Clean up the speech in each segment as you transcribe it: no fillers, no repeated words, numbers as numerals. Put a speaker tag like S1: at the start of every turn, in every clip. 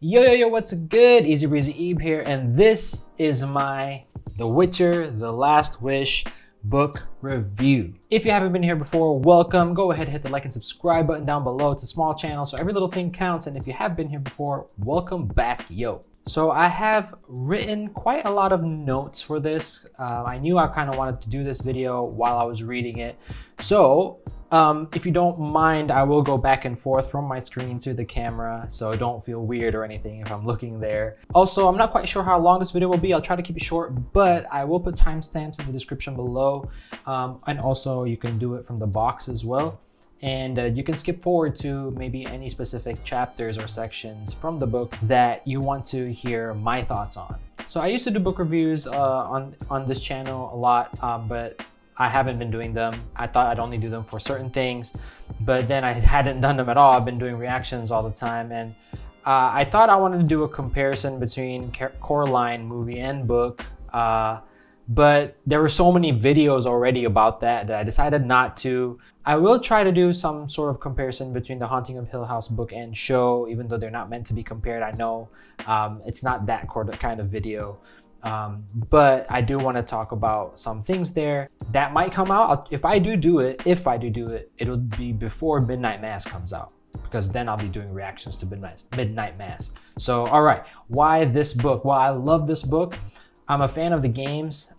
S1: Yo, what's good? Easy Breezy Ebe here, and this is my The Witcher, The Last Wish book review. If you haven't been here before, welcome. Go ahead, hit the like and subscribe button down below. It's a small channel, so every little thing counts, and if you have been here before, welcome back, yo. So I have written quite a lot of notes for this. I knew I kind of wanted to do this video while I was reading it. So if you don't mind, I will go back and forth from my screen to the camera, so don't feel weird or anything if I'm looking there. Also, I'm not quite sure how long this video will be. I'll try to keep it short, but I will put timestamps in the description below. And also you can do it from the box as well. And you can skip forward to maybe any specific chapters or sections from the book that you want to hear my thoughts on. So I used to do book reviews on this channel a lot, but I haven't been doing them. I thought I'd only do them for certain things, but then I hadn't done them at all. I've been doing reactions all the time, and I thought I wanted to do a comparison between Coraline movie and book, but there were so many videos already about that I decided not to. I will try to do some sort of comparison between The Haunting of Hill House book and show, even though they're not meant to be compared. I know it's not that kind of video. But I do want to talk about some things there that might come out. If I do it, it'll be before Midnight Mass comes out, because then I'll be doing reactions to Midnight Mass. So, all right, why this book? Well, I love this book. I'm a fan of the games.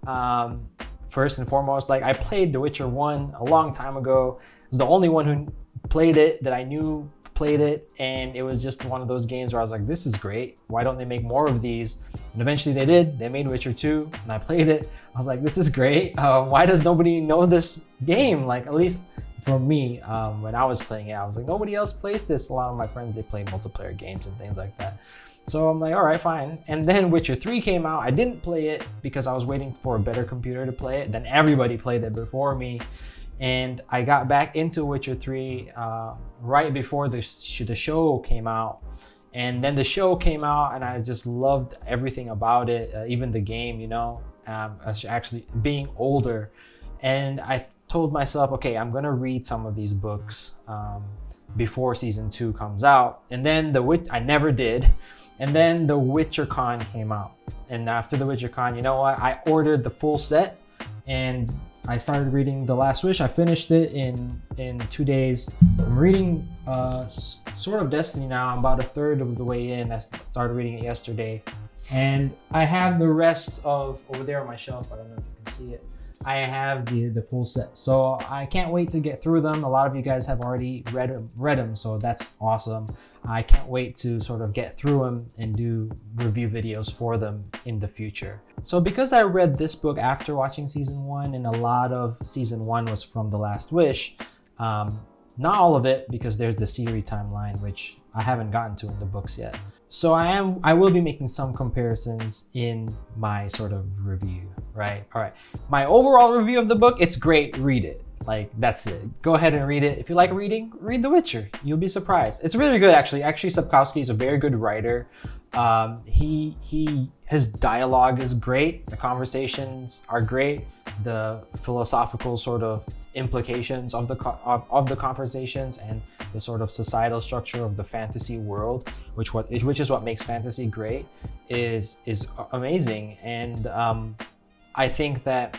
S1: First and foremost, like I played The Witcher 1 a long time ago. I was the only one who played it that I knew played it, and it was just one of those games where I was like, this is great, why don't they make more of these? And eventually they did. They made Witcher 2 and I played it. I was like, this is great. Why does nobody know this game? Like, at least for me, when I was playing it, I was like, nobody else plays this. A lot of my friends, they play multiplayer games and things like that. So I'm like, all right, fine. And then Witcher 3 came out. I didn't play it because I was waiting for a better computer to play it. Then everybody played it before me. And I got back into Witcher 3 right before the show came out. And then the show came out and I just loved everything about it, even the game, you know, actually being older. And I told myself, okay, I'm gonna read some of these books before season 2 comes out. And then I never did. And then the WitcherCon came out. And after the WitcherCon, you know what? I ordered the full set and I started reading The Last Wish. I finished it in 2 days. I'm reading Sword of Destiny now. I'm about a third of the way in. I started reading it yesterday. And I have the rest of over there on my shelf. I don't know if you can see it. I have the full set. So I can't wait to get through them. A lot of you guys have already read them, so that's awesome. I can't wait to sort of get through them and do review videos for them in the future. So because I read this book after watching season 1, and a lot of season 1 was from The Last Wish, not all of it, because there's the series timeline, which I haven't gotten to in the books yet. So I will be making some comparisons in my sort of review, right? All right. My overall review of the book, it's great. Read it. Like, that's it. Go ahead and read it. If you like reading, read The Witcher. You'll be surprised. It's really good, actually. Actually, Sapkowski is a very good writer. His dialogue is great. The conversations are great. The philosophical sort of implications of the conversations and the sort of societal structure of the fantasy world, which is what makes fantasy great, is amazing. And I think that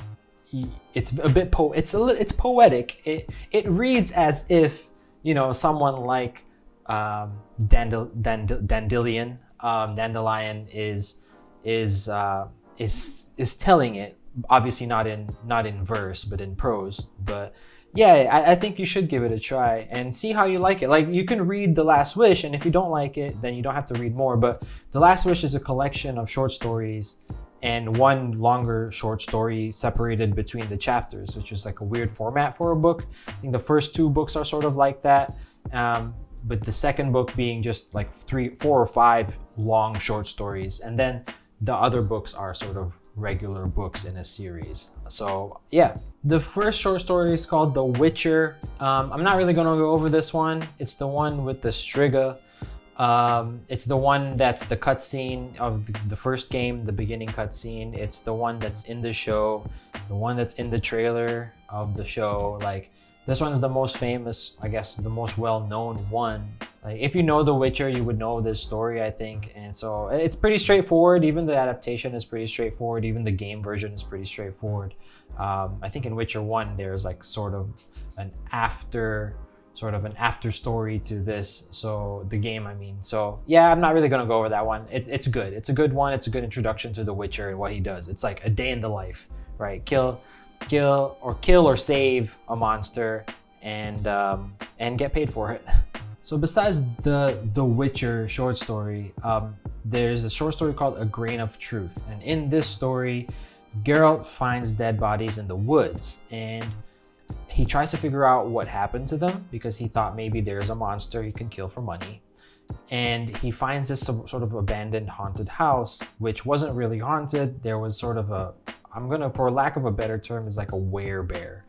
S1: it's a bit it's poetic. It reads as if, you know, someone like Dandilion is telling it, obviously not in verse but in prose. But yeah, I think you should give it a try and see how you like it. Like, you can read The Last Wish, and if you don't like it, then you don't have to read more. But The Last Wish is a collection of short stories and one longer short story separated between the chapters, which is like a weird format for a book. I think the first 2 books are sort of like that. But the second book being just like 4 or 5 long short stories. And then the other books are sort of regular books in a series. So yeah, the first short story is called The Witcher. I'm not really gonna go over this one. It's the one with the Striga. It's the one that's the cutscene of the first game, the beginning cutscene. It's the one that's in the show, the one that's in the trailer of the show. Like, This one's the most famous, I guess, the most well-known one. Like, if you know The Witcher, you would know this story, I think. And so it's pretty straightforward. Even the adaptation is pretty straightforward. Even the game version is pretty straightforward. I think in Witcher 1, there's like sort of an after story to this. So the game, I mean. So yeah, I'm not really going to go over that one. It's good. It's a good one. It's a good introduction to The Witcher and what he does. It's like a day in the life, right? Kill or save a monster and get paid for it. So besides the Witcher short story, there's a short story called A Grain of Truth. And in this story, Geralt finds dead bodies in the woods, and he tries to figure out what happened to them because he thought maybe there's a monster he can kill for money. And he finds this sort of abandoned haunted house, which wasn't really haunted. There was sort of for lack of a better term, is like a werebear.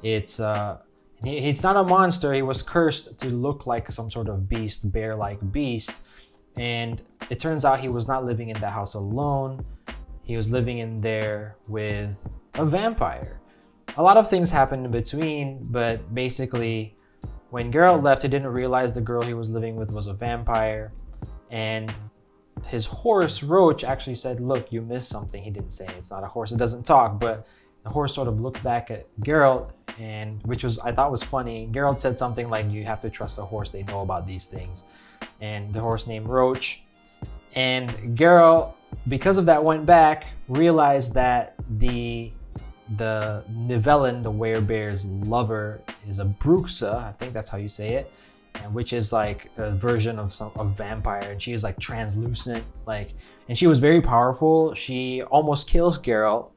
S1: It's not a monster. He was cursed to look like some sort of beast, bear-like beast. And it turns out he was not living in that house alone. He was living in there with a vampire. A lot of things happened in between, but basically, when Geralt left, he didn't realize the girl he was living with was a vampire. And his horse, Roach, actually said, "Look, you missed something." He didn't say it's not a horse, it doesn't talk, but the horse sort of looked back at Geralt, and I thought was funny. Geralt said something like, "You have to trust the horse, they know about these things." And the horse named Roach. And Geralt, because of that, went back, realized that the Nivellen, the werebear's lover, is a Bruxa, I think that's how you say it, and which is like a version of a vampire, and she is like translucent, and she was very powerful. She almost kills Geralt,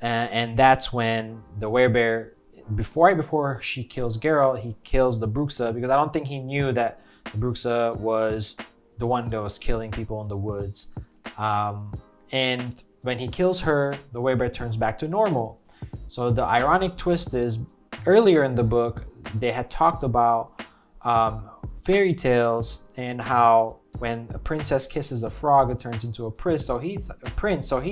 S1: and that's when the werebear, before she kills Geralt, he kills the Bruxa, because I don't think he knew that the Bruxa was the one that was killing people in the woods. And when he kills her, the werebear turns back to normal. So the ironic twist is, earlier in the book, they had talked about fairy tales and how when a princess kisses a frog, it turns into a prince. So he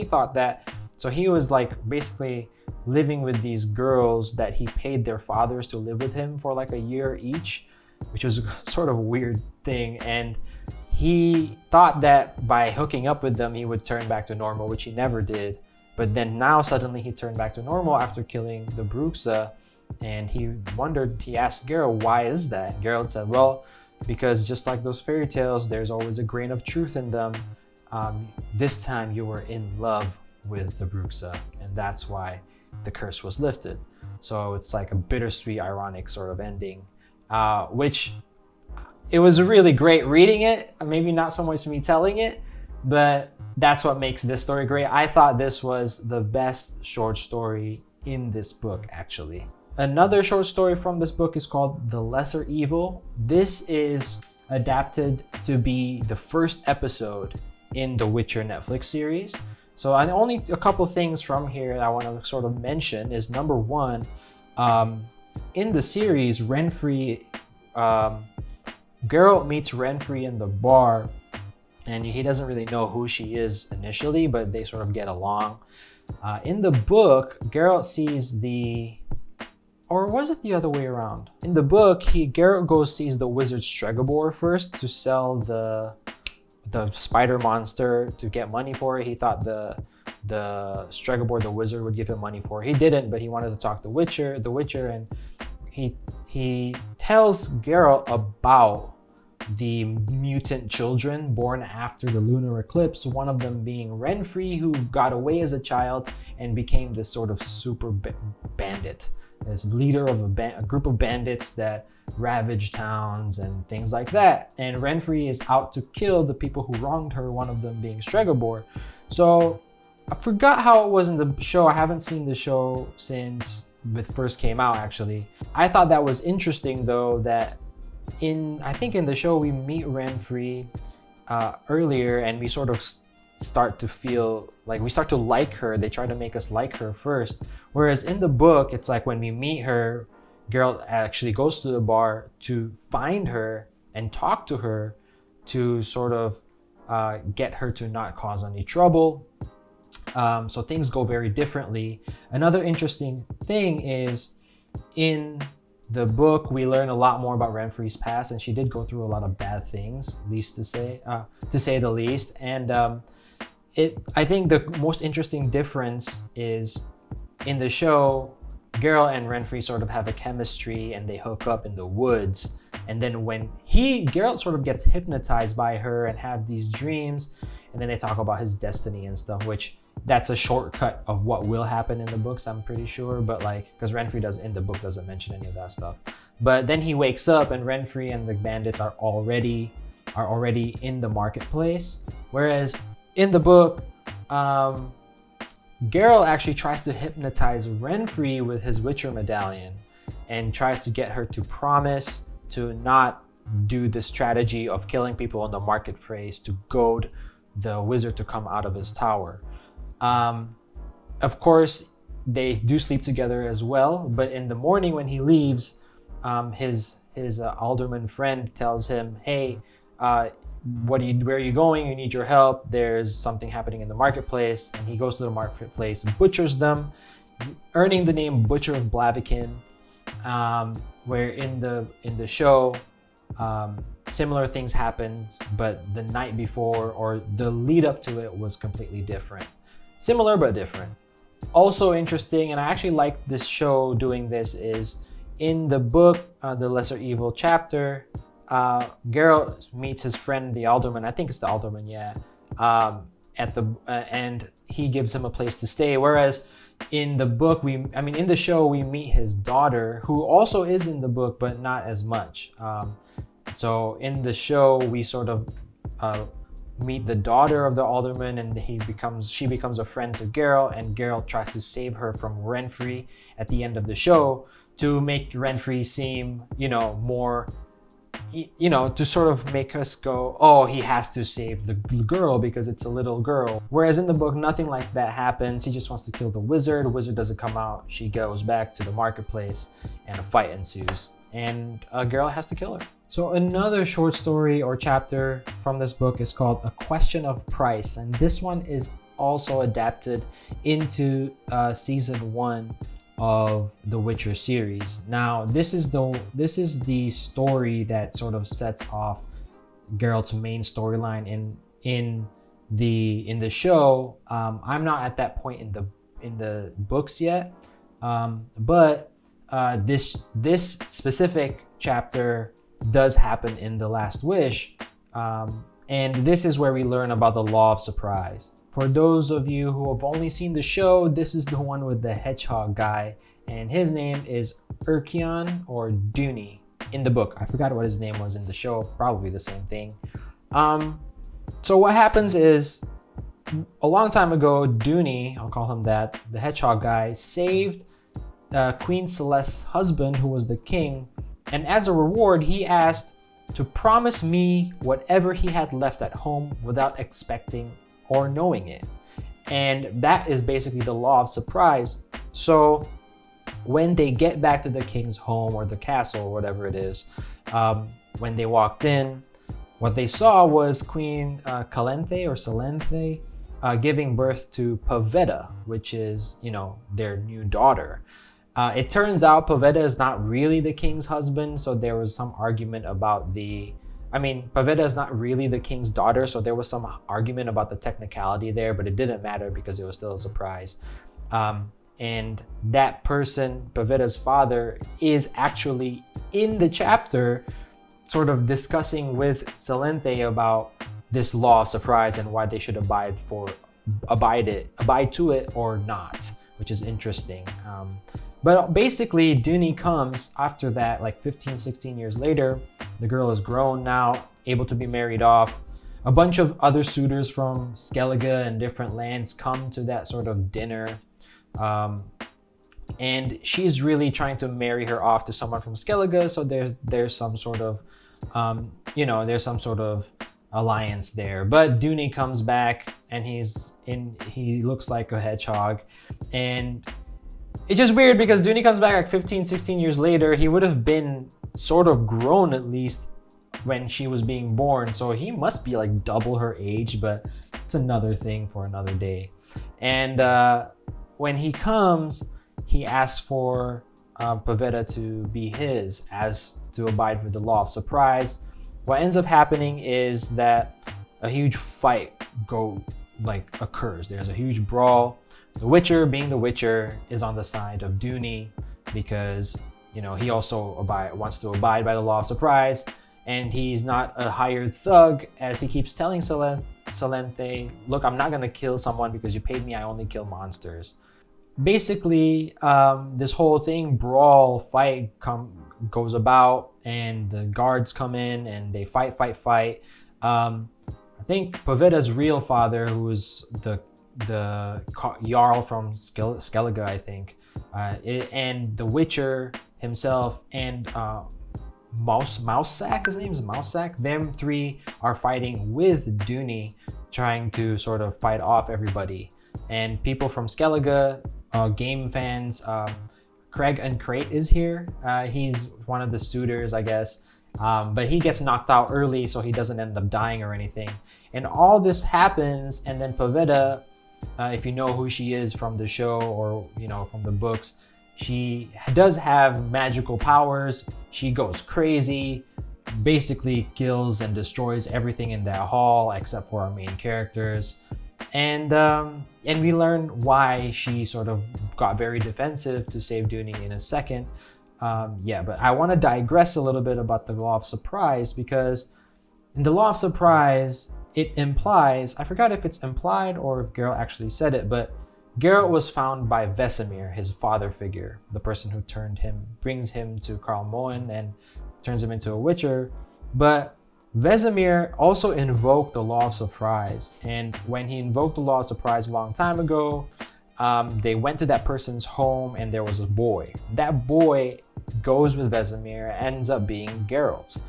S1: thought that. So he was like basically living with these girls that he paid their fathers to live with him for like a year each, which was sort of a weird thing. And he thought that by hooking up with them, he would turn back to normal, which he never did. But then now suddenly he turned back to normal after killing the Bruxa. And he asked Geralt, why is that? And Geralt said, well, because just like those fairy tales, there's always a grain of truth in them. This time you were in love with the Bruxa, and that's why the curse was lifted. So it's like a bittersweet, ironic sort of ending, which it was really great reading it. Maybe not so much me telling it, but that's what makes this story great. I thought this was the best short story in this book, actually. Another short story from this book is called The Lesser Evil. This is adapted to be the first episode in the Witcher Netflix series. So only a couple things from here that I want to sort of mention is, number one, in the series, Renfri, Geralt meets Renfri in the bar, and he doesn't really know who she is initially, but they sort of get along. In the book, Geralt sees or was it the other way around? In the book, Geralt sees the wizard Stregobor first to sell the spider monster to get money for it. He thought the Stregobor, the wizard, would give him money for it. He didn't, but he wanted to talk to the Witcher, and he tells Geralt about the mutant children born after the lunar eclipse, one of them being Renfri, who got away as a child and became this sort of super bandit, this leader of a group of bandits that ravage towns and things like that. And Renfri is out to kill the people who wronged her, one of them being Stregobor. So I forgot how it was in the show. I haven't seen the show since it first came out, actually. I thought that was interesting, though, that I think in the show we meet Renfri earlier, and we sort of start to feel like we start to like her. They try to make us like her first, whereas in the book it's like when we meet her, Geralt actually goes to the bar to find her and talk to her to sort of get her to not cause any trouble. So things go very differently. Another interesting thing is, in the book, we learn a lot more about Renfri's past, and she did go through a lot of bad things, to say the least. And I think the most interesting difference is in the show, Geralt and Renfri sort of have a chemistry and they hook up in the woods. And then when Geralt sort of gets hypnotized by her and have these dreams, and then they talk about his destiny and stuff, which that's a shortcut of what will happen in the books, I'm pretty sure. But like, because Renfri in the book doesn't mention any of that stuff. But then he wakes up and Renfri and the bandits are already in the marketplace. Whereas in the book, Geralt actually tries to hypnotize Renfri with his Witcher medallion and tries to get her to promise to not do the strategy of killing people in the marketplace to goad the wizard to come out of his tower. Of course, they do sleep together as well, but in the morning when he leaves, his alderman friend tells him, hey, where are you going? You need your help. There's something happening in the marketplace. And he goes to the marketplace and butchers them, earning the name Butcher of Blaviken. Where in the show, similar things happened, but the night before or the lead up to it was completely different. Similar but different. Also interesting, and I actually like this show doing this, is in the book, The Lesser Evil chapter, Geralt meets his friend, the alderman. I think it's the alderman, yeah. And he gives him a place to stay. Whereas in the book, in the show, we meet his daughter, who also is in the book, but not as much. So in the show, we sort of meet the daughter of the alderman, and she becomes a friend to Geralt, and Geralt tries to save her from Renfri at the end of the show to make Renfri seem, more, to sort of make us go, oh, he has to save the girl because it's a little girl. Whereas in the book, nothing like that happens. He just wants to kill the wizard. The wizard doesn't come out. She goes back to the marketplace and a fight ensues. And Geralt has to kill her. So another short story or chapter from this book is called A Question of Price. And this one is also adapted into season 1 of the Witcher series. Now, this is the story that sort of sets off Geralt's main storyline in the show. I'm not at that point in the books yet, but this specific chapter does happen in The Last Wish, and this is where we learn about the law of surprise. For those of you who have only seen the show, this is the one with the hedgehog guy, and his name is Urkion or Dooney in the book. I forgot what his name was in the show, probably the same thing. So what happens is, a long time ago, Dooney, I'll call him that, the hedgehog guy, saved Queen Celeste's husband, who was the king, and as a reward, he asked to promise me whatever he had left at home without expecting or knowing it. And that is basically the law of surprise. So when they get back to the king's home or the castle or whatever it is, when they walked in, what they saw was Queen Calanthe giving birth to Pavetta, which is, their new daughter. It turns out Pavetta is not really the king's husband, so there was some argument about Pavetta is not really the king's daughter, so there was some argument about the technicality there, but it didn't matter because it was still a surprise. And that person, Pavetta's father, is actually in the chapter sort of discussing with Calanthe about this law of surprise and why they should abide to it or not, which is interesting. But basically, Dooney comes after that, like 15, 16 years later. The girl is grown now, able to be married off. A bunch of other suitors from Skellige and different lands come to that sort of dinner. And she's really trying to marry her off to someone from Skellige, so there's some sort of, there's some sort of alliance there. But Dooney comes back, and he looks like a hedgehog, and it's just weird because Dooney comes back like 15, 16 years later. He would have been sort of grown at least when she was being born, so he must be like double her age, but it's another thing for another day. And when he comes, he asks for
S2: Pavetta to be his, as to abide for the law of surprise. What ends up happening is that a huge fight occurs. There's a huge brawl. The Witcher, being the Witcher, is on the side of Dooney because he also wants to abide by the law of surprise, and he's not a hired thug, as he keeps telling Celente, look, I'm not gonna kill someone because you paid me. I only kill monsters. Basically, this whole thing, brawl, fight, goes about, and the guards come in and they fight. I think Pavetta's real father, who was the Jarl from Skellige, I think, and the Witcher himself, and Mousesack, his name is Mousesack. Them three are fighting with Dooney, trying to sort of fight off everybody. And people from Skellige, game fans, Craig and Crate is here. He's one of the suitors, I guess. But he gets knocked out early, so he doesn't end up dying or anything. And all this happens, and then Pavetta, if you know who she is from the show or from the books, she does have magical powers. She goes crazy, basically kills and destroys everything in that hall except for our main characters. And we learn why she sort of got very defensive to save Dooney in a second. But I want to digress a little bit about the law of surprise, because in the law of surprise, it implies, I forgot if it's implied or if Geralt actually said it, but Geralt was found by Vesemir, his father figure, the person who brings him to Karl Moen and turns him into a Witcher. But Vesemir also invoked the law of surprise, and when he invoked the law of surprise a long time ago, they went to that person's home and there was a boy. That boy goes with Vesemir, ends up being Geralt.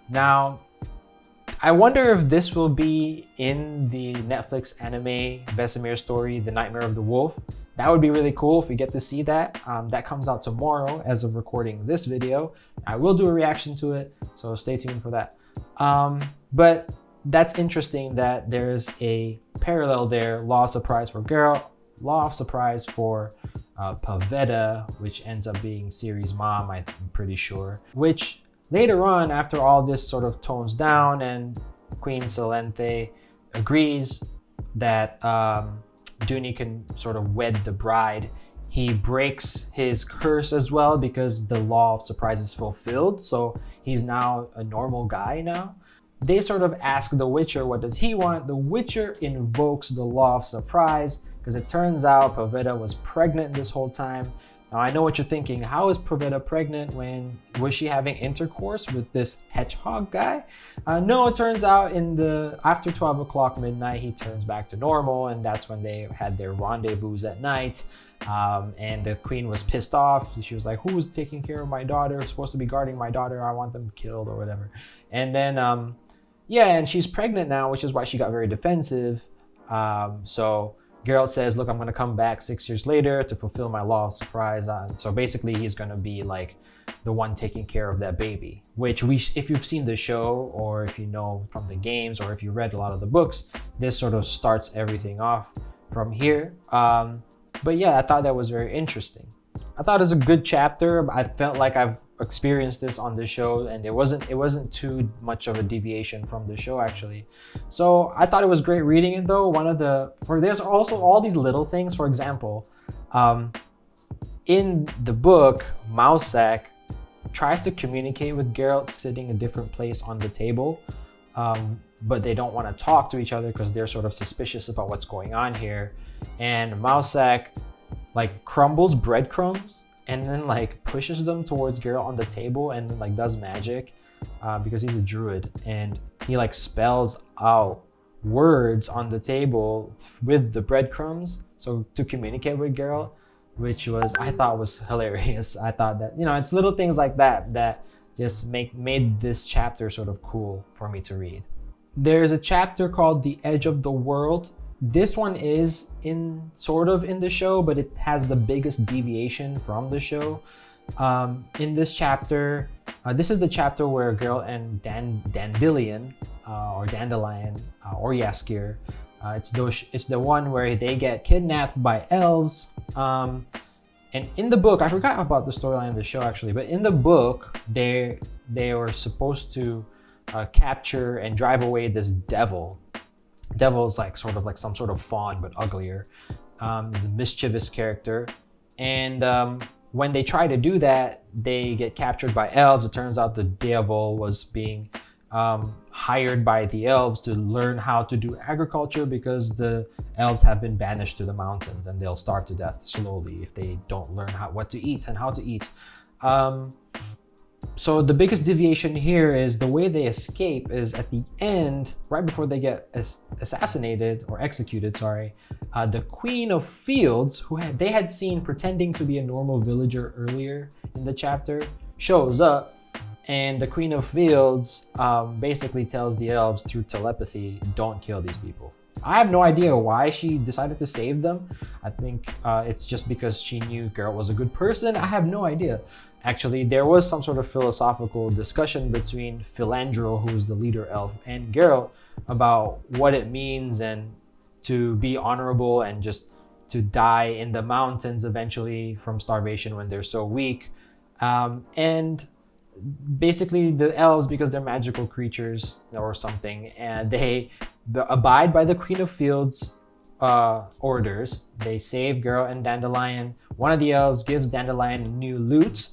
S2: Now, I wonder if this will be in the Netflix anime Vesemir story, The Nightmare of the Wolf. That would be really cool if we get to see that. That comes out tomorrow as of recording this video. I will do a reaction to it, so stay tuned for that. But that's interesting that there's a parallel there. Law of surprise for Geralt, law of surprise for Pavetta, which ends up being Ciri's mom, I'm pretty sure. Which later on, after all this sort of tones down and Queen Celente agrees that Dooney can sort of wed the bride, he breaks his curse as well because the law of surprise is fulfilled. So he's now a normal guy now. They sort of ask the Witcher, what does he want? The Witcher invokes the law of surprise because it turns out Pavetta was pregnant this whole time. Now I know what you're thinking. How is Pavetta pregnant was she having intercourse with this hedgehog guy? No, it turns out after 12 o'clock midnight, he turns back to normal, and that's when they had their rendezvous at night. And the queen was pissed off. She was like, who's taking care of my daughter? Supposed to be guarding my daughter. I want them killed or whatever. And then, and she's pregnant now, which is why she got very defensive. So Geralt says, look, I'm going to come back 6 years later to fulfill my law of surprise. So basically, he's going to be like the one taking care of that baby, which if you've seen the show or if you know from the games or if you read a lot of the books, this sort of starts everything off from here. But yeah, I thought that was very interesting. I thought it was a good chapter. I felt like I've experienced this on the show, and it wasn't too much of a deviation from the show actually. So I thought it was great reading it though. There's also all these little things. For example, in the book, Mousesack tries to communicate with Geralt sitting a different place on the table, but they don't want to talk to each other because they're sort of suspicious about what's going on here. And Mousesack crumbles breadcrumbs and then pushes them towards Geralt on the table and then does magic because he's a druid, and he spells out words on the table with the breadcrumbs so to communicate with Geralt, which I thought was hilarious. I thought that it's little things like that just made this chapter sort of cool for me to read. There's a chapter called The Edge of the World. This one is in the show, but it has the biggest deviation from the show. In this chapter, this is the chapter where Geralt and Dandilion, or Dandelion, or Jaskier, it's the one where they get kidnapped by elves, And in the book, I forgot about the storyline of the show actually, but in the book, they were supposed to capture and drive away this devil. Devil is like sort of like some sort of fawn, but uglier. He's a mischievous character. And when they try to do that, they get captured by elves. It turns out the devil was being hired by the elves to learn how to do agriculture, because the elves have been banished to the mountains and they'll starve to death slowly if they don't learn what to eat and how to eat. So the biggest deviation here is the way they escape is at the end, right before they get assassinated or executed, the Queen of Fields, who they had seen pretending to be a normal villager earlier in the chapter, shows up. And the Queen of Fields basically tells the elves through telepathy, don't kill these people. I have no idea why she decided to save them. I think it's just because she knew Geralt was a good person. I have no idea. Actually, there was some sort of philosophical discussion between Philandrel, who's the leader elf, and Geralt about what it means and to be honorable and just to die in the mountains eventually from starvation when they're so weak. And basically the elves, because they're magical creatures or something, and they abide by the Queen of Fields orders. They save Geralt and Dandelion. One of the elves gives Dandelion a new lute,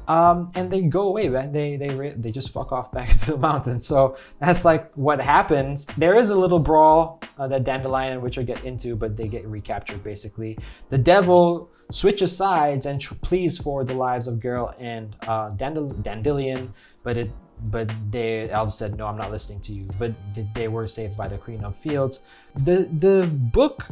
S2: and they go away. They just fuck off back into the mountains. So that's like what happens. There is a little brawl that Dandelion and Witcher get into, but they get recaptured basically. The devil switches sides and pleads for the lives of Geralt and Dandilion, but the elves said, no, I'm not listening to you. But they were saved by the Queen of Fields. The book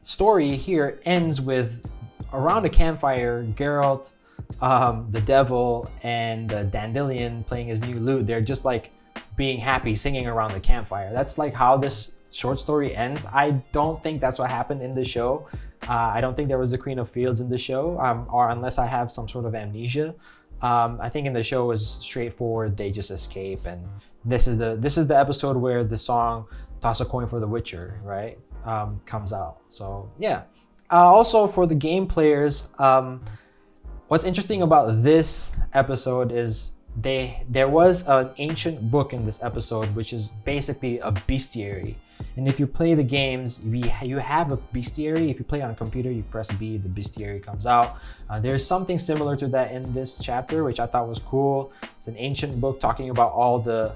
S2: story here ends with, around a campfire, Geralt, the devil, and Dandelion playing his new lute. They're just like being happy, singing around the campfire. That's like how this short story ends. I don't think that's what happened in the show. I don't think there was the Queen of Fields in the show, or unless I have some sort of amnesia. I think in the show it was straightforward. They just escape, and this is the episode where the song "Toss a Coin for the Witcher," right, comes out. So yeah. Also for the game players, what's interesting about this episode is there was an ancient book in this episode, which is basically a bestiary. And if you play the games, you have a bestiary. If you play on a computer, you press B, the bestiary comes out. There's something similar to that in this chapter, which I thought was cool. It's an ancient book talking about all the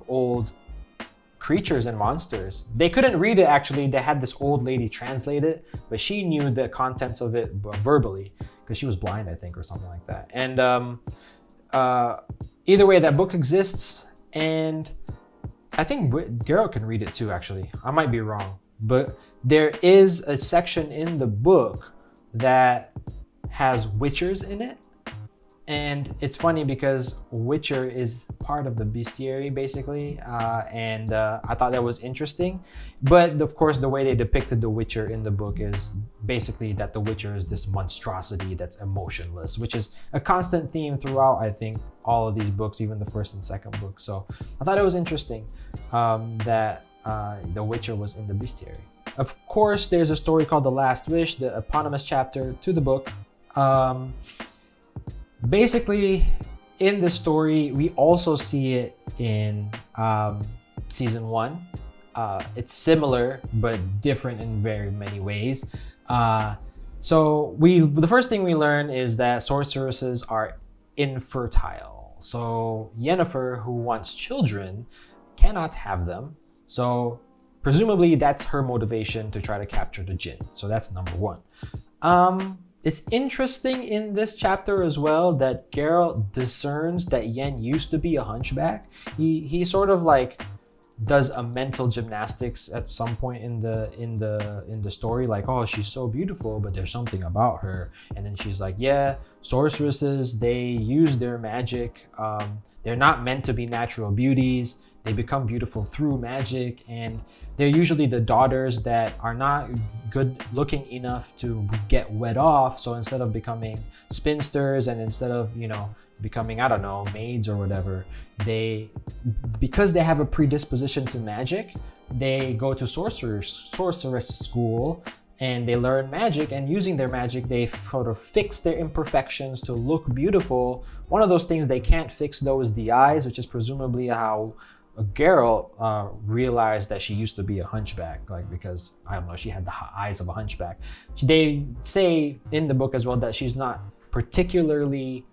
S2: old creatures and monsters. They couldn't read it actually. They had this old lady translate it, but she knew the contents of it verbally because she was blind, I think, or something like that. And either way, that book exists, and I think Geralt can read it too, actually. I might be wrong, but there is a section in the book that has witchers in it. And it's funny because Witcher is part of the bestiary, basically, and I thought that was interesting. But of course, the way they depicted the Witcher in the book is basically that the Witcher is this monstrosity that's emotionless, which is a constant theme throughout, I think, all of these books, even the first and second book. So I thought it was interesting that the Witcher was in the bestiary. Of course, there's a story called The Last Wish, the eponymous chapter to the book. Basically, in the story, we also see it in season 1. It's similar, but different in very many ways. So the first thing we learn is that sorceresses are infertile. So Yennefer, who wants children, cannot have them. So presumably that's her motivation to try to capture the djinn. So that's number 1. It's interesting in this chapter as well that Geralt discerns that Yen used to be a hunchback. He sort of like does a mental gymnastics at some point in the story, like, oh, she's so beautiful, but there's something about her. And then she's like, yeah, sorceresses, they use their magic. They're not meant to be natural beauties. They become beautiful through magic, and they're usually the daughters that are not good looking enough to get wed off. So instead of becoming spinsters and instead of, becoming, I don't know, maids or whatever, because they have a predisposition to magic, they go to sorceress school and they learn magic, and using their magic, they sort of fix their imperfections to look beautiful. One of those things they can't fix though is the eyes, which is presumably how Geralt realized that she used to be a hunchback, like, because I don't know, she had the eyes of a hunchback. They say in the book as well that she's not particularly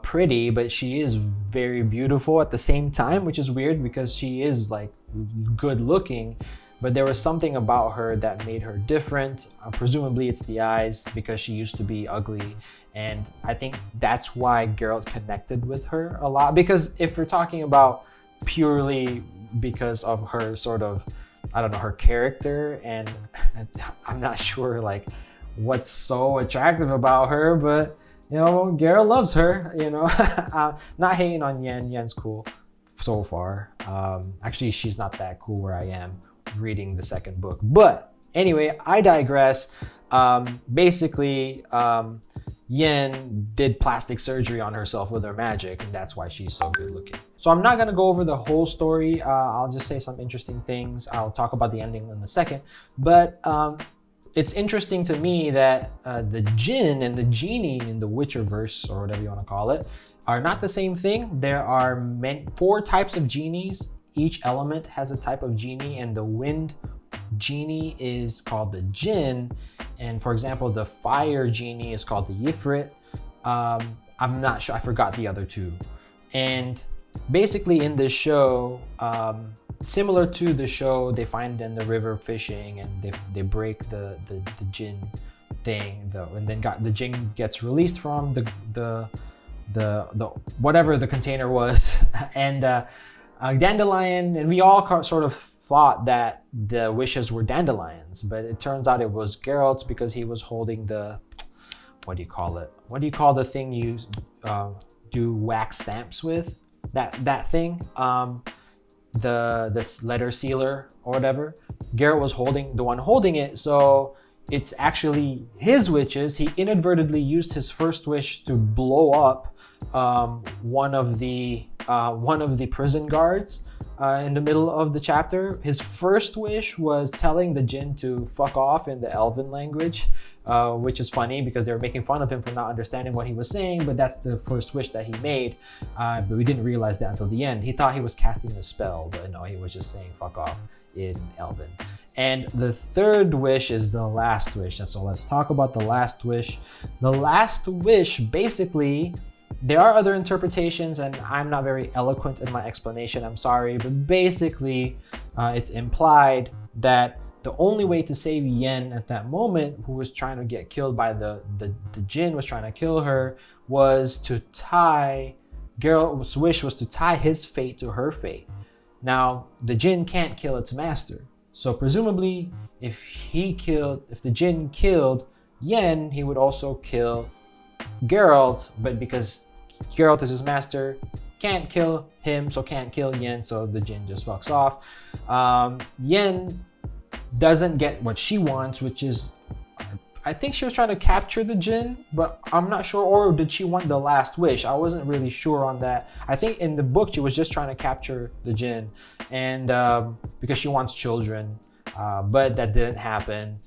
S2: pretty, but she is very beautiful at the same time, which is weird because she is like good looking, but there was something about her that made her different. Presumably it's the eyes, because she used to be ugly, and I think that's why Geralt connected with her a lot. Because if we're talking about purely because of her sort of, I don't know, her character, and I'm not sure like what's so attractive about her, but you know, Geralt loves her, you know. Not hating on Yen. Yen's cool so far. Actually, she's not that cool where I am reading the second book. But anyway, I digress. Basically, Yen did plastic surgery on herself with her magic, and that's why she's so good looking. So I'm not going to go over the whole story. I'll just say some interesting things. I'll talk about the ending in a second. But it's interesting to me that the djinn and the genie in the Witcherverse, or whatever you want to call it, are not the same thing. There are 4 types of genies. Each element has a type of genie, and the wind genie is called the djinn. And for example, the fire genie is called the Ifrit. I'm not sure, I forgot the other 2. And basically in this show, similar to the show, they find in the river fishing, and they break the djinn thing, and then the djinn gets released from the whatever the container was, and Dandelion, and we all sort of thought that the wishes were Dandelions, but it turns out it was Geralt's, because he was holding the, what do you call it? What do you call the thing you do wax stamps with? That thing. This letter sealer or whatever. Geralt was the one holding it, so it's actually his wishes. He inadvertently used his first wish to blow up one of the prison guards in the middle of the chapter. His first wish was telling the djinn to fuck off in the Elven language, which is funny because they were making fun of him for not understanding what he was saying, but that's the first wish that he made. But we didn't realize that until the end. He thought he was casting a spell, but no, he was just saying fuck off in Elven. And the third wish is the last wish. And so let's talk about the last wish. The last wish, basically, there are other interpretations, and I'm not very eloquent in my explanation, I'm sorry, but basically it's implied that the only way to save Yen at that moment, who was trying to get killed by the djinn, was trying to kill her, was to tie, Geralt's wish was to tie his fate to her fate. Now, the djinn can't kill its master, so presumably if the djinn killed Yen, he would also kill Geralt, but because Geralt is his master, can't kill him, so can't kill Yen, so the djinn just fucks off. Yen doesn't get what she wants, which is, I think she was trying to capture the djinn, but I'm not sure, or did she want the last wish? I wasn't really sure on that. I think in the book she was just trying to capture the djinn, and because she wants children, but that didn't happen.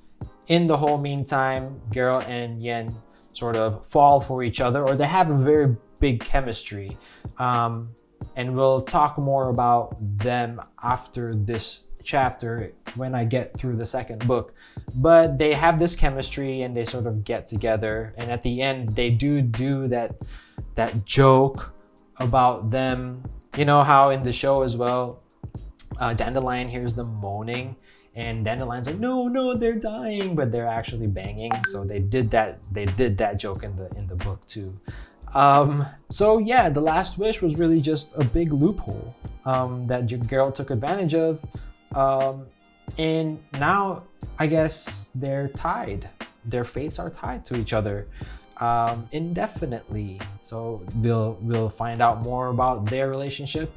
S2: In the whole meantime, Geralt and Yen sort of fall for each other, or they have a very big chemistry, and we'll talk more about them after this chapter when I get through the second book. But they have this chemistry, and they sort of get together, and at the end they do that joke about them. You know how in the show as well, Dandelion hears them moaning, and Dandelion's like, no, they're dying, but they're actually banging. So they did that joke in the book too. So yeah, the last wish was really just a big loophole that Geralt took advantage of, and now I guess they're tied. Their fates are tied to each other indefinitely. So we'll find out more about their relationship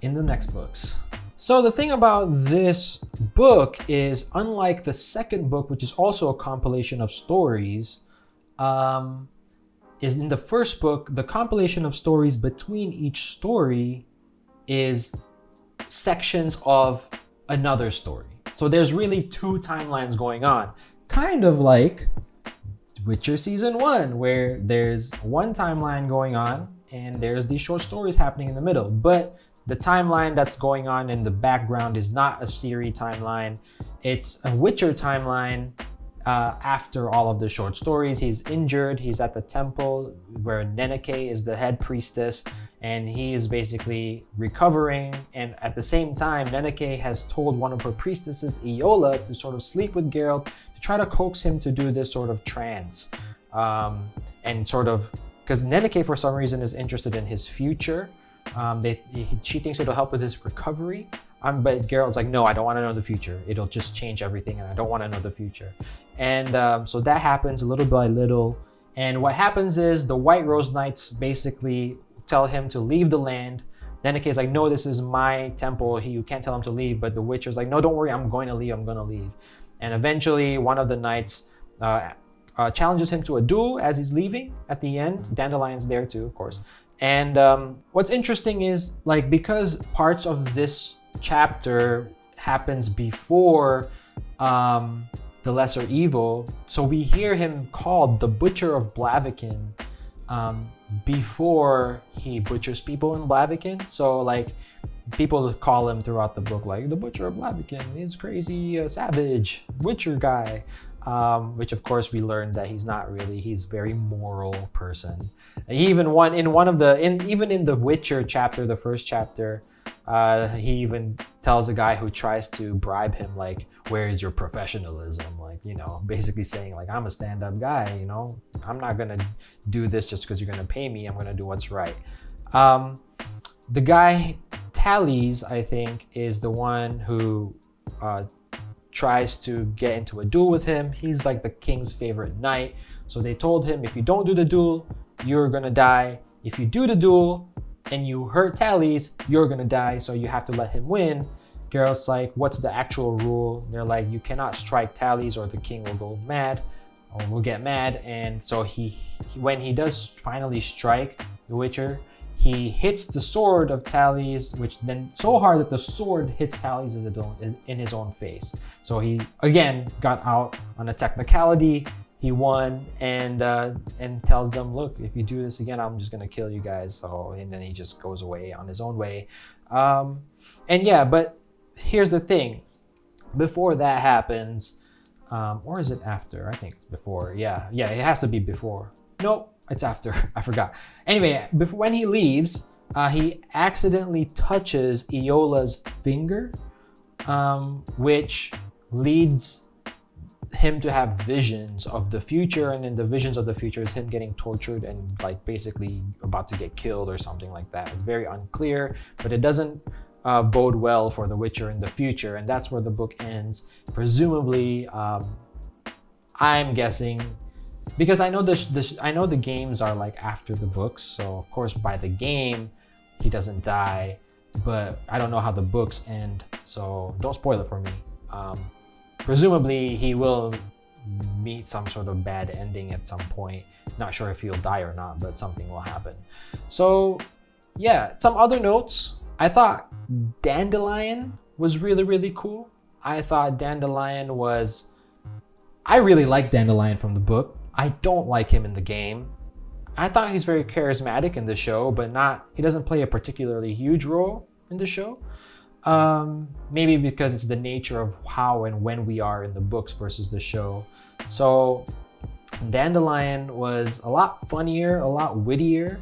S2: in the next books. So the thing about this book is, unlike the second book, which is also a compilation of stories, is in the first book, the compilation of stories between each story is sections of another story. So there's really 2 timelines going on. kind of like Witcher Season 1, where there's one timeline going on and there's these short stories happening in the middle. But the timeline that's going on in the background is not a Ciri timeline. It's a Witcher timeline. After all of the short stories, he's injured. He's at the temple where Nenneke is the head priestess, and he's basically recovering. And at the same time, Nenneke has told one of her priestesses, Iola, to sort of sleep with Geralt to try to coax him to do this sort of trance. And sort of, because Nenneke for some reason is interested in his future. She thinks it'll help with his recovery. But Geralt's like, no, I don't want to know the future. It'll just change everything, and I don't want to know the future. And so that happens little by little. And what happens is the White Rose Knights basically tell him to leave the land. Nenneke's like, no, this is my temple. You can't tell him to leave. But the Witcher's like, no, don't worry, I'm going to leave. And eventually, one of the knights challenges him to a duel as he's leaving at the end. Dandelion's there too, of course. And what's interesting is, like, because parts of this chapter happens before the Lesser Evil, so we hear him called the Butcher of Blaviken before he butchers people in Blaviken. So like people call him throughout the book like the Butcher of Blaviken, he's crazy savage Witcher guy, which of course we learned that he's not really. He's a very moral person. He even even in the Witcher chapter, the first chapter, he even tells a guy who tries to bribe him, like, where is your professionalism? Like, you know, basically saying like, I'm a stand-up guy, you know, I'm not gonna do this just because you're gonna pay me. I'm gonna do what's right. The guy Tallies, I think, is the one who tries to get into a duel with him. He's like the king's favorite knight. So they told him, if you don't do the duel, you're gonna die. If you do the duel and you hurt Tallies, you're gonna die. So you have to let him win. Geralt's like, what's the actual rule? They're like, you cannot strike Tallies or the king will go mad, or will get mad. And so he when he does finally strike the Witcher, he hits the sword of Tallies, which then so hard that the sword hits Tallies in his own face. So he again got out on a technicality. He won, and tells them, look, if you do this again, I'm just gonna kill you guys. So, and then he just goes away on his own way. And yeah, but here's the thing. Before that happens, or is it after? I think it's before. Yeah, it has to be before. Nope, it's after. I forgot. Anyway, when he leaves, he accidentally touches Iola's finger, which leads him to have visions of the future, and in the visions of the future is him getting tortured and like basically about to get killed or something like that. It's very unclear, but it doesn't bode well for the Witcher in the future, and that's where the book ends. Presumably, I'm guessing, because I know the games are like after the books, so of course by the game he doesn't die, but I don't know how the books end, so don't spoil it for me. Presumably he will meet some sort of bad ending at some point. Not sure if he'll die or not, but something will happen. So yeah, some other notes. I thought Dandelion was really, really cool. I really like Dandelion from the book. I don't like him in the game. I thought he's very charismatic in the show, but he doesn't play a particularly huge role in the show. Maybe because it's the nature of how and when we are in the books versus the show. So Dandelion was a lot funnier, a lot wittier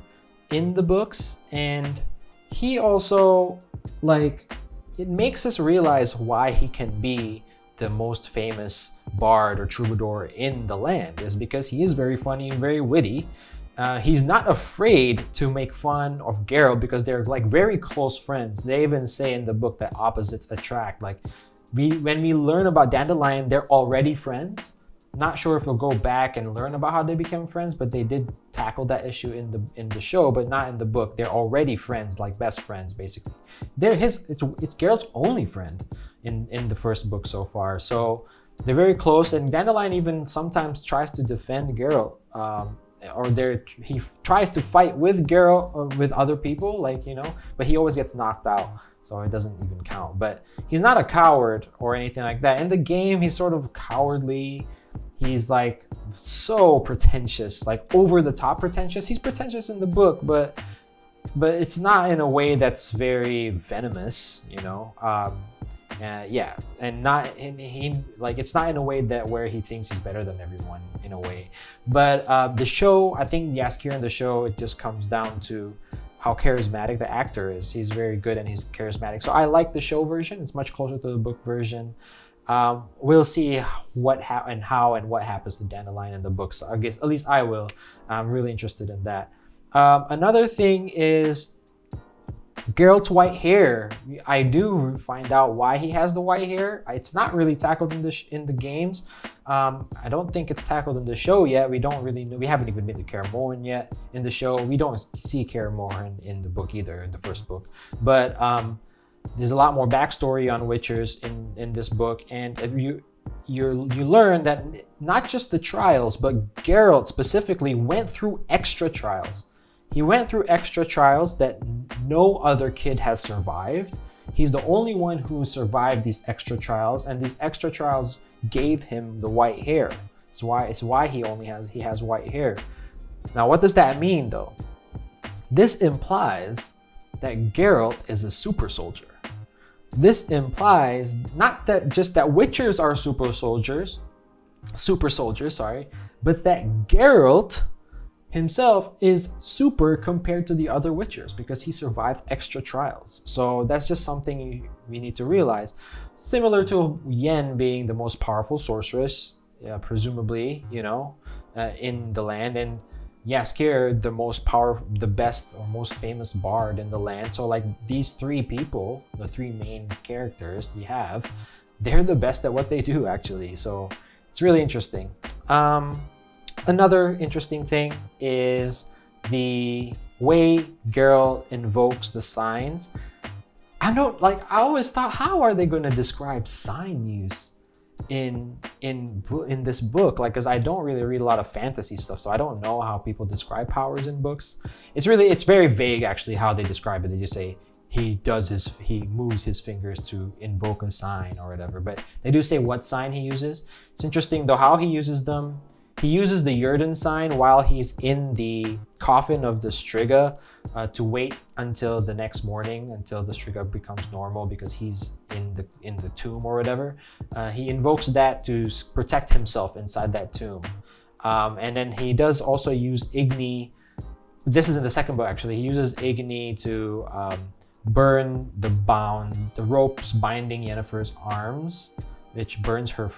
S2: in the books, and he also, like, it makes us realize why he can be the most famous bard or troubadour in the land, is because he is very funny and very witty. He's not afraid to make fun of Geralt because they're like very close friends. They even say in the book that opposites attract. Like when we learn about Dandelion, they're already friends. Not sure if we'll go back and learn about how they became friends, but they did tackle that issue in the show, but not in the book. They're already friends, like best friends, basically. It's Geralt's only friend in the first book so far. So they're very close, and Dandelion even sometimes tries to defend Geralt. He tries to fight with Geralt or with other people, like, you know, but he always gets knocked out, so it doesn't even count. But he's not a coward or anything like that. In the game, he's sort of cowardly. he's like so pretentious, like over the top pretentious. He's pretentious in the book, but it's not in a way that's very venomous, you know. Yeah, and not in he like it's not in a way that where he thinks he's better than everyone in a way. But the show, I think Jaskier in the show, it just comes down to how charismatic the actor is. He's very good and he's charismatic. So I like the show version. It's much closer to the book version. We'll see what happens to Dandelion in the books. I guess at least I will. I'm really interested in that. Another thing is Geralt's white hair. I do find out why he has the white hair. It's not really tackled in the games. I don't think it's tackled in the show yet. We don't really know. We haven't even been to Kaer Morhen yet in the show. We don't see Kaer Morhen in the book either, in the first book. But there's a lot more backstory on Witchers in this book, and you learn that not just the trials, but Geralt specifically went through extra trials. He went through extra trials that no other kid has survived. He's the only one who survived these extra trials, and these extra trials gave him the white hair. It's why he has white hair. Now, what does that mean, though? This implies that Geralt is a super soldier. This implies not that just that Witchers are super soldiers, but that Geralt himself is super compared to the other Witchers because he survived extra trials. So that's just something we need to realize. Similar to Yen being the most powerful sorceress, presumably, in the land, and Jaskier, the best or most famous bard in the land. So like these three people, the three main characters we have, they're the best at what they do actually. So it's really interesting. Another interesting thing is the way Geralt invokes the signs. I always thought, how are they going to describe sign use in this book? Like, because I don't really read a lot of fantasy stuff, so I don't know how people describe powers in books. It's very vague actually how they describe it. They just say he moves his fingers to invoke a sign or whatever, but they do say what sign he uses. It's interesting though how he uses them. He uses the Jurden sign while he's in the coffin of the Striga to wait until the next morning, until the Striga becomes normal because he's in the tomb or whatever. He invokes that to protect himself inside that tomb. And then he does also use Igni. This is in the second book actually. He uses Igni to burn the ropes binding Yennefer's arms, which burns her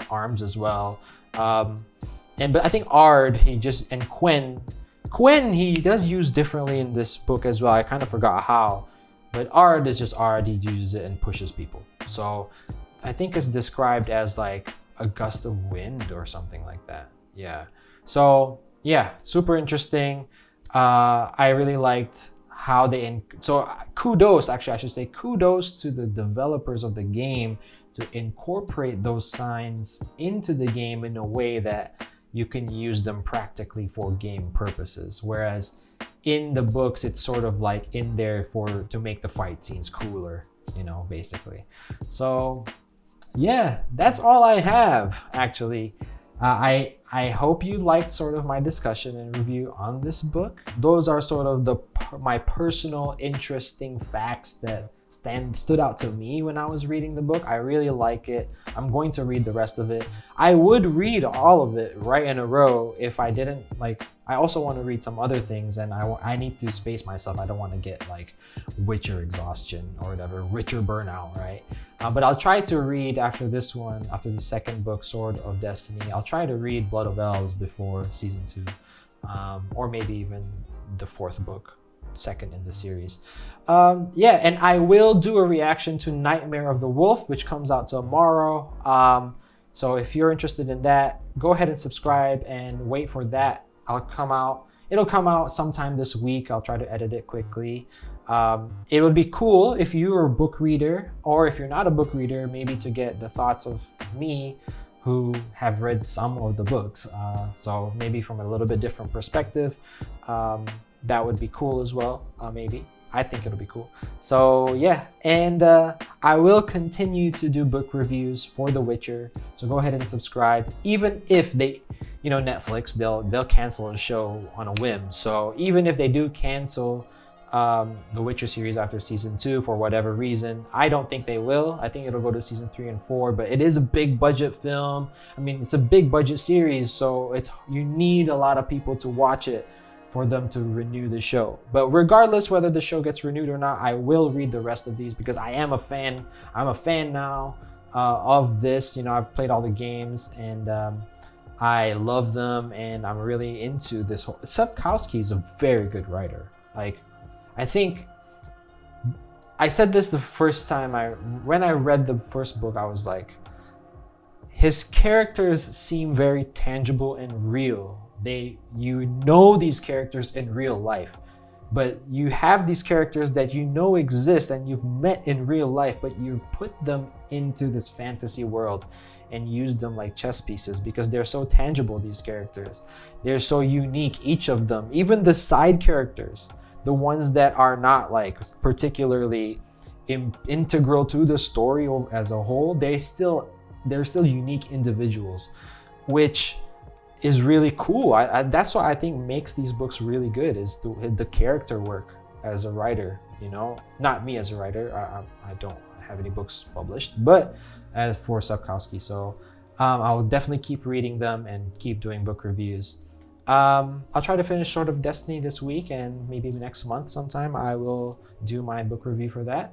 S2: arms as well. But I think Ard, and Quen he does use differently in this book as well. I kind of forgot how, but Ard is just Ard. He uses it and pushes people. So I think it's described as like a gust of wind or something like that. Yeah. So yeah, super interesting. I really liked how kudos to the developers of the game to incorporate those signs into the game in a way that you can use them practically for game purposes. Whereas in the books, it's sort of like in there to make the fight scenes cooler, basically. So yeah, that's all I have actually. I hope you liked sort of my discussion and review on this book. Those are sort of my personal interesting facts that stood out to me when I was reading the book. I really like it. I'm going to read the rest of it. I would read all of it right in a row if I didn't like. I also want to read some other things, and I need to space myself. I don't want to get like Witcher exhaustion or whatever, Witcher burnout, right? But I'll try to read after this one, after the second book, Sword of Destiny. I'll try to read Blood of Elves before season 2, or maybe even the fourth book, second in the series. And I will do a reaction to Nightmare of the Wolf, which comes out tomorrow. So if you're interested in that, go ahead and subscribe and wait for that. It'll come out sometime this week. I'll try to edit it quickly. It would be cool if you're a book reader, or if you're not a book reader, maybe to get the thoughts of me who have read some of the books. So maybe from a little bit different perspective. That would be cool as well, maybe. I think it'll be cool. So yeah, and I will continue to do book reviews for The Witcher. So go ahead and subscribe. Even if they, you know, Netflix, they'll cancel a show on a whim. So even if they do cancel The Witcher series after season 2 for whatever reason, I don't think they will. I think it'll go to season 3 and 4, but it is a big budget film. I mean, it's a big budget series, so you need a lot of people to watch it for them to renew the show. But regardless whether the show gets renewed or not, I will read the rest of these because I am a fan. I'm a fan now of this. You know, I've played all the games and I love them, and I'm really into this whole. Sapkowski is a very good writer. Like, I think I said this the first time when I read the first book, I was like, his characters seem very tangible and real. You know these characters in real life, but you have these characters that you know exist and you've met in real life, but you've put them into this fantasy world and used them like chess pieces because they're so tangible, these characters. They're so unique, each of them, even the side characters, the ones that are not like particularly integral to the story as a whole, they're still unique individuals, which is really cool. That's what I think makes these books really good, is the character work as a writer. You know, not me as a writer. I don't have any books published, but as for Sapkowski. So I'll definitely keep reading them and keep doing book reviews. I'll try to finish Sword of Destiny this week, and maybe next month sometime I will do my book review for that.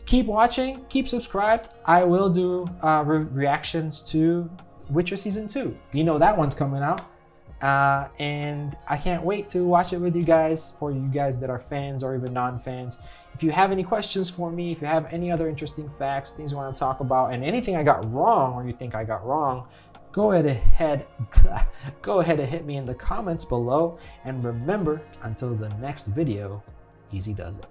S2: Keep watching, keep subscribed. I will do reactions to Witcher Season 2. You know that one's coming out. And I can't wait to watch it with you guys, for you guys that are fans or even non-fans. If you have any questions for me, if you have any other interesting facts, things you want to talk about, and anything I got wrong or you think I got wrong, go ahead and hit me in the comments below. And remember, until the next video, easy does it.